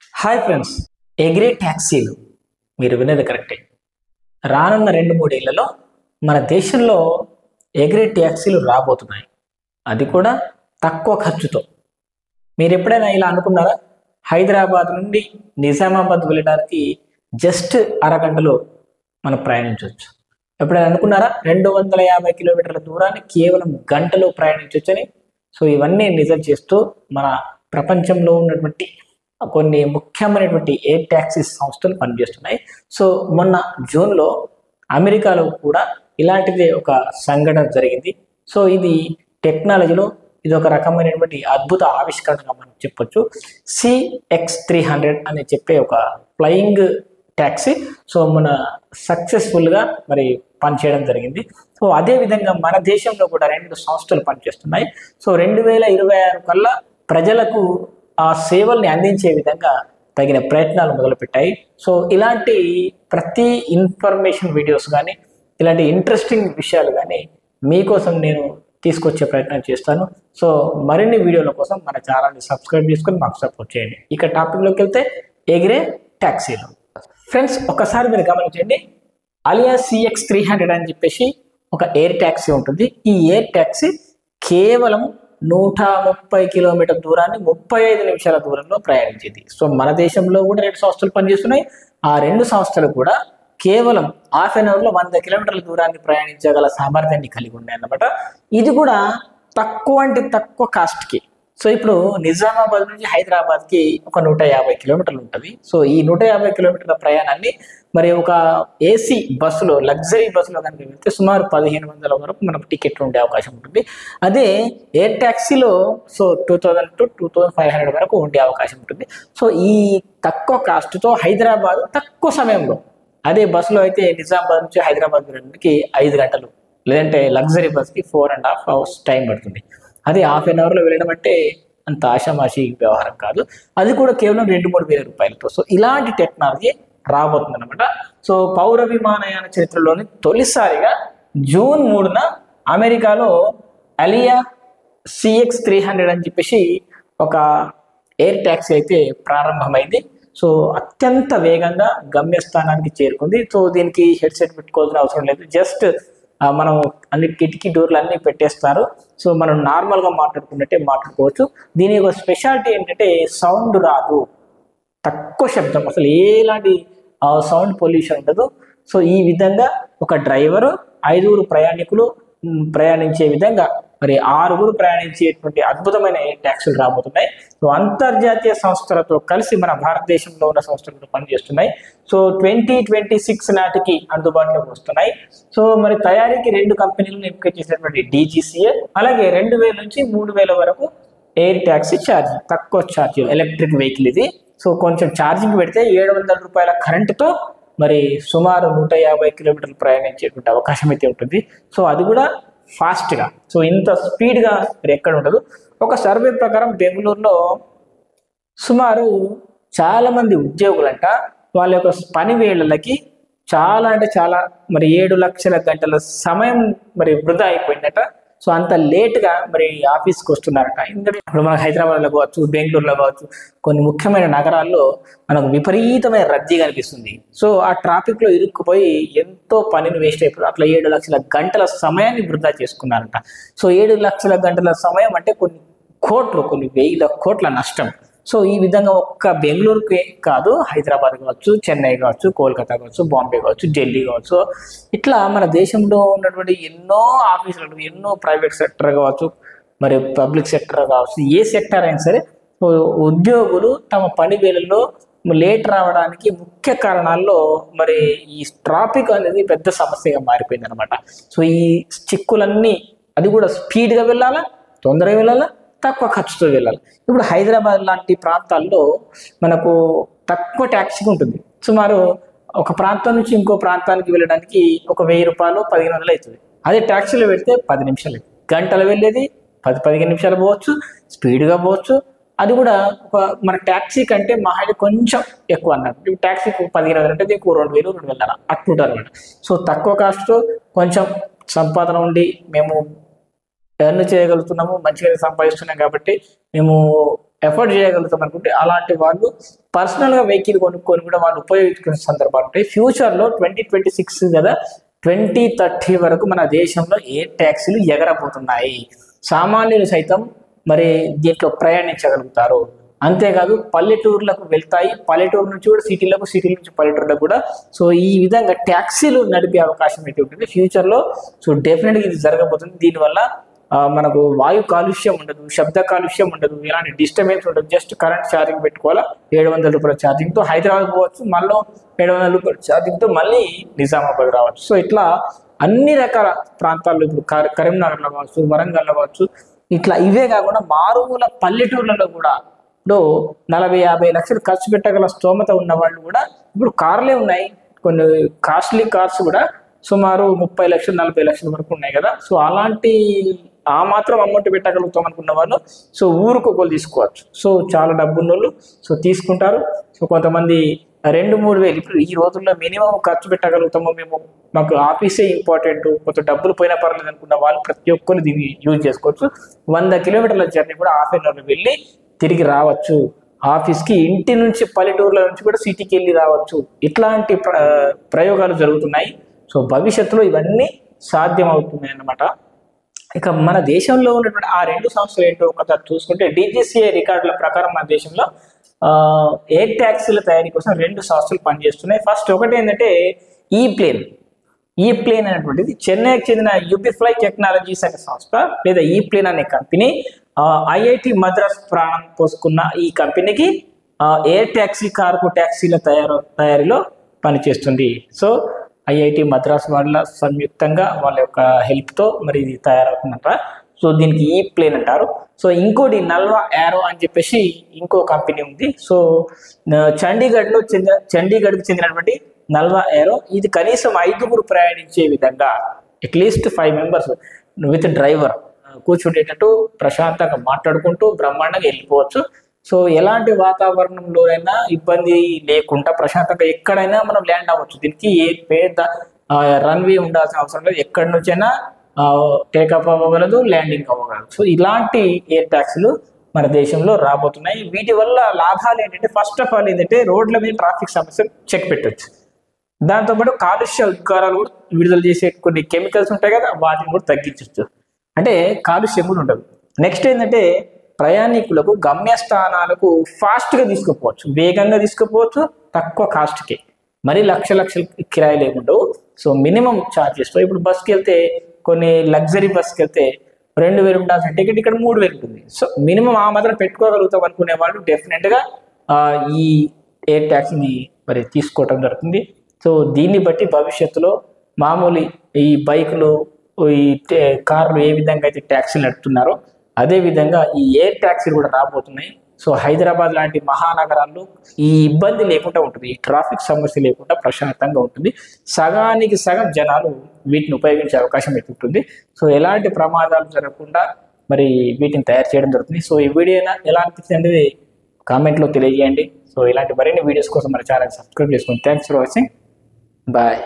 Hi friends, ఎగిరే ట్యాక్సీలు మీరు వినేది కరెక్టే. రానున్న 2-3 ఏళ్లలో మన దేశంలో ఎగిరే ట్యాక్సీలు రాబోతున్నాయి. అది కూడా తక్కువ ఖర్చుతో. మీరు ఎప్పుడైనా ఇలా అనుకున్నారా? హైదరాబాద్ నుండి నిజామాబాద్ వెళ్ళడానికి జస్ట్ అరగంటలో మనం ప్రయాణించవచ్చు. ఎప్పుడైనా అనుకున్నారా 250 కిలోమీటర్ల దూరాన్ని కేవలం గంటలో ప్రయాణించవచ్చని? సో ఇవన్నీ నిజం చేస్తూ మన ప్రపంచంలో ఉన్నటువంటి కొన్ని ముఖ్యమైనటువంటి ఎయిర్ ట్యాక్సీ సంస్థలు పనిచేస్తున్నాయి. సో మొన్న జూన్లో అమెరికాలో కూడా ఇలాంటిదే ఒక సంఘటన జరిగింది. సో ఇది టెక్నాలజీలో ఇది ఒక రకమైనటువంటి అద్భుత ఆవిష్కరణగా మనం చెప్పొచ్చు. CX300 అని చెప్పే ఒక ఫ్లయింగ్ ట్యాక్సీ సో మన సక్సెస్ఫుల్గా మరి పనిచేయడం జరిగింది. సో అదేవిధంగా మన దేశంలో కూడా 2 సంస్థలు పనిచేస్తున్నాయి. సో 2026 కల్లా ప్రజలకు ఆ సేవల్ని అందించే విధంగా తగిన ప్రయత్నాలు మొదలుపెట్టాయి. సో ఇలాంటి ప్రతి ఇన్ఫర్మేషన్ వీడియోస్ కానీ ఇలాంటి ఇంట్రెస్టింగ్ విషయాలు కానీ మీకోసం నేను తీసుకొచ్చే ప్రయత్నం చేస్తాను. సో మరిన్ని వీడియోల కోసం మన ఛానల్ని సబ్స్క్రైబ్ చేసుకొని మాకు సపోర్ట్ చేయండి. ఇక టాపిక్లోకి వెళ్తే ఎగిరే ట్యాక్సీలు. ఫ్రెండ్స్, ఒకసారి మీరు గమనించండి. అలియా CX300 అని చెప్పేసి ఒక ఎయిర్ ట్యాక్సీ ఉంటుంది. ఈ ఎయిర్ ట్యాక్సీ కేవలం 130 కిలోమీటర్ దూరాన్ని 35 నిమిషాల దూరంలో ప్రయాణించింది. సో మన దేశంలో కూడా 2 సంస్థలు పనిచేస్తున్నాయి. ఆ 2 సంస్థలు కూడా కేవలం హాఫ్ అన్ అవర్లో 100 కిలోమీటర్ల దూరాన్ని ప్రయాణించగల సామర్థ్యాన్ని కలిగి ఉన్నాయి అన్నమాట. ఇది కూడా తక్కువ అంటే తక్కువ కాస్ట్కి. సో ఇప్పుడు నిజామాబాద్ నుంచి హైదరాబాద్కి ఒక 150 కిలోమీటర్లు ఉంటుంది. సో ఈ 150 కిలోమీటర్ల ప్రయాణాన్ని మరి ఒక ఏసీ బస్సులో లగ్జరీ బస్సులో కనుక వెళ్తే సుమారు 1500 వరకు మనకు టికెట్లు ఉండే అవకాశం ఉంటుంది. అదే ఎయిర్ ట్యాక్సీలో సో 2000 to 2500 వరకు ఉండే అవకాశం ఉంటుంది. సో ఈ తక్కువ కాస్ట్తో హైదరాబాద్ తక్కువ సమయంలో, అదే బస్సులో అయితే నిజామాబాద్ నుంచి హైదరాబాద్ వెళ్ళడానికి 5 గంటలు, లేదంటే లగ్జరీ బస్కి 4.5 hours టైం పడుతుంది. అది హాఫ్ అన్ అవర్లో వెళ్ళడం అంటే అంత ఆషామాషి వ్యవహారం కాదు. అది కూడా కేవలం 2-3 వేల రూపాయలతో. సో ఇలాంటి టెక్నాలజీ రాబోతుంది అనమాట. సో పౌర విమానయాన చరిత్రలోని తొలిసారిగా జూన్ 3న అమెరికాలో అలియా CX300 అని చెప్పేసి ఒక ఎయిర్ ట్యాక్సీ అయితే ప్రారంభమైంది. సో అత్యంత వేగంగా గమ్యస్థానానికి చేరుకుంది. సో దీనికి హెడ్సెట్ పెట్టుకోవాల్సిన అవసరం లేదు. జస్ట్ మనం అన్ని కిటికీ డోర్లు అన్నీ పెట్టేస్తారు. సో మనం నార్మల్గా మాట్లాడుకున్నట్టే మాట్లాడుకోవచ్చు. దీని యొక్క స్పెషాలిటీ ఏంటంటే సౌండ్ రాదు, తక్కువ శబ్దం, అసలు ఎలాంటి సౌండ్ పొల్యూషన్ ఉండదు. సో ఈ విధంగా ఒక డ్రైవరు 5 ప్రయాణికులు ప్రయాణించే విధంగా మరి 6 ప్రయాణించేటువంటి అద్భుతమైన ట్యాక్సీలు రాబోతున్నాయి. సో అంతర్జాతీయ సంస్థలతో కలిసి మన భారతదేశంలో ఉన్న సంస్థలతో పనిచేస్తున్నాయి. సో 2026 నాటికి అందుబాటులోకి వస్తున్నాయి. సో మరి తయారీకి 2 కంపెనీలను ఎంపిక చేసినటువంటి DGCA, అలాగే 2000 నుంచి 3000 వరకు ఎయిర్ ట్యాక్సీ ఛార్జ్, తక్కువ ఛార్జ్ ఎలక్ట్రిక్ వెహికల్ ఇది. సో కొంచెం ఛార్జింగ్ పెడితే 700 రూపాయల కరెంటుతో మరి సుమారు 150 కిలోమీటర్లు ప్రయాణించేటువంటి అవకాశం అయితే ఉంటుంది. సో అది కూడా ఫాస్ట్గా. సో ఇంత స్పీడ్గా మరి ఎక్కడ ఉండదు. ఒక సర్వే ప్రకారం బెంగళూరులో సుమారు చాలామంది ఉద్యోగులంట వాళ్ళ యొక్క పని వేళలకి చాలా అంటే చాలా మరి 7 లక్షల గంటల సమయం మరి వృధా అయిపోయిందట. సో అంత లేట్గా మరి ఆఫీస్కి వస్తున్నారట. ఎందుకంటే ఇప్పుడు మనకు హైదరాబాద్లో కావచ్చు, బెంగళూరులో కావచ్చు, కొన్ని ముఖ్యమైన నగరాల్లో మనకు విపరీతమైన రద్దీ కనిపిస్తుంది. సో ఆ ట్రాఫిక్లో ఇరుక్కుపోయి ఎంతో పనిని వేస్ట్ అయిపోతుంది. అట్లా 7 లక్షల గంటల సమయాన్ని వృధా చేసుకున్నారట. సో 7 లక్షల గంటల సమయం అంటే కొన్ని కోట్లు, కొన్ని 1000 కోట్ల నష్టం. సో ఈ విధంగా ఒక్క బెంగళూరుకే కాదు, హైదరాబాద్ కావచ్చు, చెన్నై కావచ్చు, కోల్కతా కావచ్చు, బాంబే కావచ్చు, ఢిల్లీ కావచ్చు, ఇట్లా మన దేశంలో ఉన్నటువంటి ఎన్నో ఆఫీసులు, ఎన్నో ప్రైవేట్ సెక్టర్ కావచ్చు, మరి పబ్లిక్ సెక్టర్ కావచ్చు, ఏ సెక్టర్ అయినా సరే ఉద్యోగులు తమ పని వేళల్లో లేట్ రావడానికి ముఖ్య కారణాల్లో మరి ఈ ట్రాఫిక్ అనేది పెద్ద సమస్యగా మారిపోయింది అనమాట. సో ఈ చిక్కులన్నీ, అది కూడా స్పీడ్గా వెళ్ళాలా, తొందరగా వెళ్ళాలా, తక్కువ ఖర్చుతో వెళ్ళాలి. ఇప్పుడు హైదరాబాద్ లాంటి ప్రాంతాల్లో మనకు తక్కువ ట్యాక్సీ ఉంటుంది. సుమారు ఒక ప్రాంతం నుంచి ఇంకో ప్రాంతానికి వెళ్ళడానికి ఒక 1000 రూపాయలు 1500 అవుతుంది. అదే ట్యాక్సీలో పెడితే 10 నిమిషాలు, గంటలు వెళ్ళేది 10-15 నిమిషాలు పోవచ్చు, స్పీడ్గా పోవచ్చు. అది కూడా ఒక మన ట్యాక్సీ కంటే మహా కొంచెం ఎక్కువ అన్నట్టు. ట్యాక్సీకి 1500 అంటే దీనికి 2000 2000 అట్లుంటారు అనమాట. సో తక్కువ కాస్ట్తో కొంచెం సంపాదన ఉండి మేము ఎర్న్ చేయగలుగుతున్నాము, మంచిగా సంపాదిస్తున్నాం కాబట్టి మేము ఎఫర్ట్ చేయగలుగుతాం అనుకుంటే అలాంటి వాళ్ళు పర్సనల్గా వెహికల్ కొనుక్కొని కూడా వాళ్ళు ఉపయోగించుకునే సందర్భాలు ఉంటాయి. ఫ్యూచర్లో 2026 కదా 2030 వరకు మన దేశంలో ఎయిర్ ట్యాక్సీలు ఎగరబోతున్నాయి. సామాన్యులు సైతం మరి దీంట్లో ప్రయాణించగలుగుతారు. అంతేకాదు పల్లెటూర్లకు వెళ్తాయి, పల్లెటూరు నుంచి కూడా సిటీలకు, సిటీ నుంచి పల్లెటూర్లకు కూడా. సో ఈ విధంగా ట్యాక్సీలు నడిపే అవకాశం అయితే ఉంటుంది ఫ్యూచర్లో. సో డెఫినెట్గా ఇది జరగబోతుంది. దీనివల్ల మనకు వాయు కాలుష్యం ఉండదు, శబ్ద కాలుష్యం ఉండదు, ఎలాంటి డిస్టర్బెన్స్ ఉండదు. జస్ట్ కరెంట్ ఛార్జింగ్ పెట్టుకోవాలా, 700 రూపాయల ఛార్జింగ్తో హైదరాబాద్ పోవచ్చు, మళ్ళీ 700 రూపాయల ఛార్జింగ్తో మళ్ళీ నిజామాబాద్ రావచ్చు. సో ఇట్లా అన్ని రకాల ప్రాంతాల్లో ఇప్పుడు కరీంనగర్లో కావచ్చు, వరంగల్లో కావచ్చు, ఇట్లా ఇవే కాకుండా మారుమూల పల్లెటూర్లలో కూడా ఇప్పుడు 40-50 లక్షలు ఖర్చు పెట్టగల స్తోమత ఉన్న వాళ్ళు కూడా ఇప్పుడు కార్లే ఉన్నాయి. కొన్ని కాస్ట్లీ కార్స్ కూడా సుమారు 30 లక్షలు 40 లక్షల వరకు ఉన్నాయి కదా. సో అలాంటి ఆ మాత్రం అమౌంట్ పెట్టగలుగుతాం అనుకున్న వాళ్ళు సో ఊరికి ఒకరు తీసుకోవచ్చు. సో చాలా డబ్బు ఉన్న వాళ్ళు సో తీసుకుంటారు. సో కొంతమంది 2-3 వేలు ఇప్పుడు ఈ రోజుల్లో మినిమం ఖర్చు పెట్టగలుగుతాము మేము, మాకు ఆఫీసే ఇంపార్టెంట్, కొంత డబ్బులు పోయినా పర్లేదు అనుకున్న వాళ్ళు ప్రతి ఒక్కరు దీన్ని యూజ్ చేసుకోవచ్చు. 100 కిలోమీటర్ల జర్నీ కూడా హాఫ్ అన్ అవర్లో వెళ్ళి తిరిగి రావచ్చు. ఆఫీస్కి ఇంటి నుంచి పల్లెటూరుల నుంచి కూడా సిటీకి వెళ్ళి రావచ్చు. ఇట్లాంటి ప్రయోగాలు జరుగుతున్నాయి. సో భవిష్యత్తులో ఇవన్నీ సాధ్యం అవుతున్నాయి అన్నమాట. ఇక మన దేశంలో ఉన్నటువంటి ఆ 2 సంస్థలు ఏంటో ఒకసారి చూసుకుంటే DGCA రికార్డుల ప్రకారం మన దేశంలో ఎయిర్ ట్యాక్సీల తయారీ కోసం 2 సంస్థలు పనిచేస్తున్నాయి. ఫస్ట్ ఒకటి ఏంటంటే ఈ ప్లేన్ అనేటువంటిది చెన్నైకి చెందిన యూబీఫ్లై టెక్నాలజీస్ అనే సంస్థ లేదా ఈ ప్లేన్ అనే కంపెనీ IIT మద్రాస్ ప్రాణం పోసుకున్న ఈ కంపెనీకి ఎయిర్ ట్యాక్సీ, కార్గో ట్యాక్సీల తయారీలో పనిచేస్తుంది. సో IIT మద్రాస్ వాళ్ళ సంయుక్తంగా వాళ్ళ యొక్క హెల్ప్తో మరి ఇది తయారవుతుందంట. సో దీనికి ఈ ప్లేన్ అంటారు. సో ఇంకోటి నల్వా ఏరో అని చెప్పేసి ఇంకో కంపెనీ ఉంది. సో చండీగఢ్కి చెందినటువంటి నల్వా ఏరో ఇది కనీసం 5 ప్రయాణించే విధంగా అట్లీస్ట్ 5 మెంబర్స్ విత్ డ్రైవర్ కూర్చుండేటట్టు ప్రశాంతంగా మాట్లాడుకుంటూ బ్రహ్మాండంగా వెళ్ళిపోవచ్చు. సో ఎలాంటి వాతావరణంలోనైనా ఇబ్బంది లేకుండా ప్రశాంతంగా ఎక్కడైనా మనం ల్యాండ్ అవ్వచ్చు. దీనికి ఏ పెద్ద రన్వే ఉండాల్సిన అవసరం లేదు, ఎక్కడి నుంచైనా టేకప్ అవ్వగలదు, ల్యాండింగ్ అవ్వగలదు. సో ఇలాంటి ఎయిర్ ట్యాక్సీలు మన దేశంలో రాబోతున్నాయి. వీటి వల్ల లాభాలు ఏంటంటే ఫస్ట్ ఆఫ్ ఆల్ ఏంటంటే రోడ్ల మీద ట్రాఫిక్ సమస్యలు చెక్ పెట్టవచ్చు. దాంతోపాటు కాలుష్య ఉద్గారాలు కూడా విడుదల చేసే కొన్ని కెమికల్స్ ఉంటాయి కదా, వాటిని కూడా తగ్గించవచ్చు. అంటే కాలుష్యం కూడా ఉండదు. నెక్స్ట్ ఏంటంటే ప్రయాణికులకు గమ్యస్థానాలకు ఫాస్ట్గా తీసుకుపోవచ్చు, వేగంగా తీసుకుపోవచ్చు, తక్కువ కాస్ట్కి. మరి లక్షల కిరాయిలు ఏముండవు. సో మినిమం ఛార్జెస్తో ఇప్పుడు బస్కి వెళ్తే కొన్ని లగ్జరీ బస్కి వెళ్తే 2000 ఉండాల్సిన టికెట్ ఇక్కడ 3000 ఉంటుంది. సో మినిమం ఆ మాత్రం పెట్టుకోగలుగుతాం అనుకునే వాళ్ళు డెఫినెట్గా ఈ ఎయిర్ ట్యాక్సీని మరి తీసుకోవటం జరుగుతుంది. సో దీన్ని బట్టి భవిష్యత్తులో మామూలు ఈ బైకులు, ఈ కార్లు ఏ విధంగా అయితే ట్యాక్సీలు నడుపుతున్నారో అదేవిధంగా ఈ ఎయిర్ ట్యాక్సీలు కూడా రాబోతున్నాయి. సో హైదరాబాద్ లాంటి మహానగరాల్లో ఈ ఇబ్బంది లేకుండా ఉంటుంది, ఈ ట్రాఫిక్ సమస్య లేకుండా ప్రశాంతంగా ఉంటుంది. సగానికి సగం జనాలు వీటిని ఉపయోగించే అవకాశం అయితే ఉంటుంది. సో ఎలాంటి ప్రమాదాలు జరగకుండా మరి వీటిని తయారు చేయడం జరుగుతుంది. సో ఈ వీడియో ఎలా అనిపించింది అనేది కామెంట్లో తెలియజేయండి. సో ఇలాంటి మరిన్ని వీడియోస్ కోసం మన ఛానల్ సబ్స్క్రైబ్ చేసుకోండి. Thanks for watching. బాయ్.